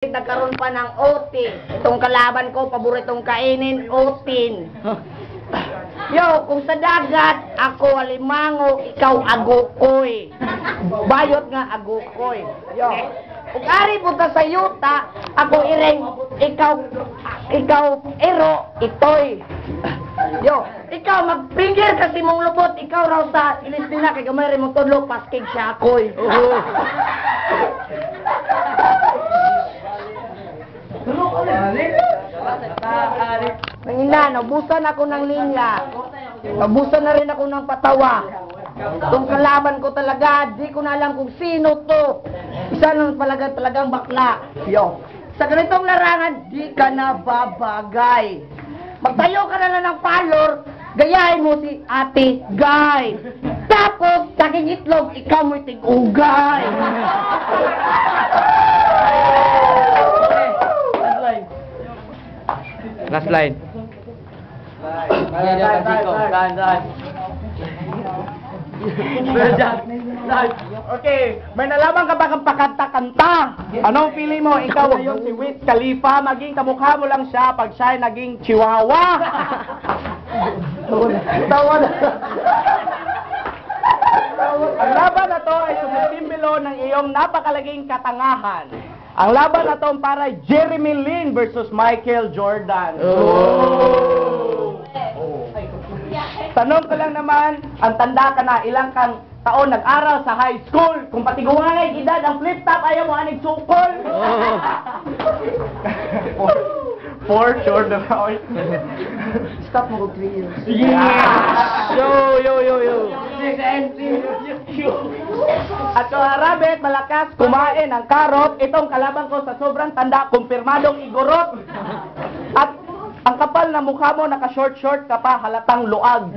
Nagkaroon pa ng otin. Itong kalaban ko, paboritong kainin, otin. Yo, kung sa dagat, ako alimango, ikaw agukoy. Bayot nga agukoy. Yo, kung ari punta sa yuta, ako ireng, ikaw ero, itoy. Yo, ikaw magpinggir kasi mong lupot, ikaw raw sa ilis nila, kay gamay rin mong tudlo, paskig siya akoy. Nangina, nabusan ako ng linya. Nabusan na rin ako ng patawa. Itong kalaban ko talaga, di ko na alam kung sino to. Isa lang talagang bakla. Yo, sa ganitong larangan, di ka na babagay. Magtayo ka na lang ng palor, gayahin mo si Ate Guy. Tapos, saking itlog, ikaw mo'y tig-ugay. Last line. Okay, may nalaman ka ba kang pakanta-kanta? Anong feeling mo? Ikaw yung si Wiz Khalifa, maging kamukha mo lang siya pag siya naging chihuahua. Tawa na. Ang laban na to ay sumisimbolo ng iyong napakalaging katangahan. Ang laban na to para Jeremy Lin versus Michael Jordan. Tanong ko lang naman, ang tanda ka na, ilang kang taon nag-aral sa high school. Kung patiguanay edad ang flip-top, ayaw mo aning sukol. For sure na ba? Stop mo 3 years. Yeah! Yo! At kung harabit, malakas kumain ang karot, itong kalaban ko sa sobrang tanda, kumpirmadong igorot. At ang kapal na mukha mo, naka-short-short ka pa, halatang luag.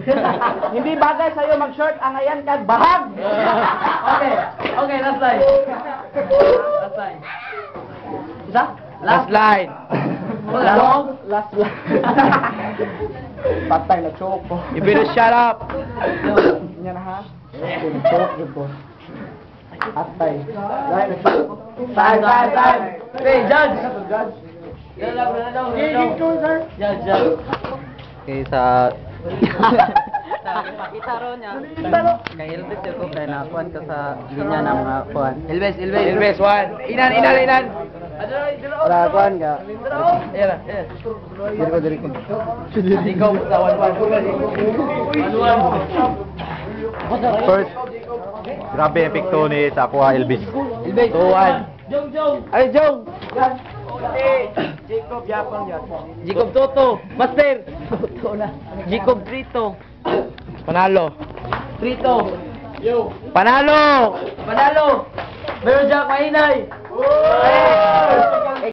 Hindi bagay sa'yo mag-short, ang ayan ka, bahag! Okay, last line. Isa? Last line. Last line. Patay na choke po. You better shut up. Yan ha? Choke yun po. Atay. Time. Hey, Judge. Judge. Okay, sa pakita ron niya. Kay Elvis ko kay nakuan ka sa linya ng mga kuan. Elvis, one. Inan. Wala kuan ka. Ayan. Diri ko. Ikaw sa one. First, grabe yung epekto ni sa Aqua Elvis. 2-1. Ay, Jong! Jacob Yapon yan. Jacob Toto. Master. Jacob Trito. Panalo. Trito. Panalo. Meron Jack Mahinay.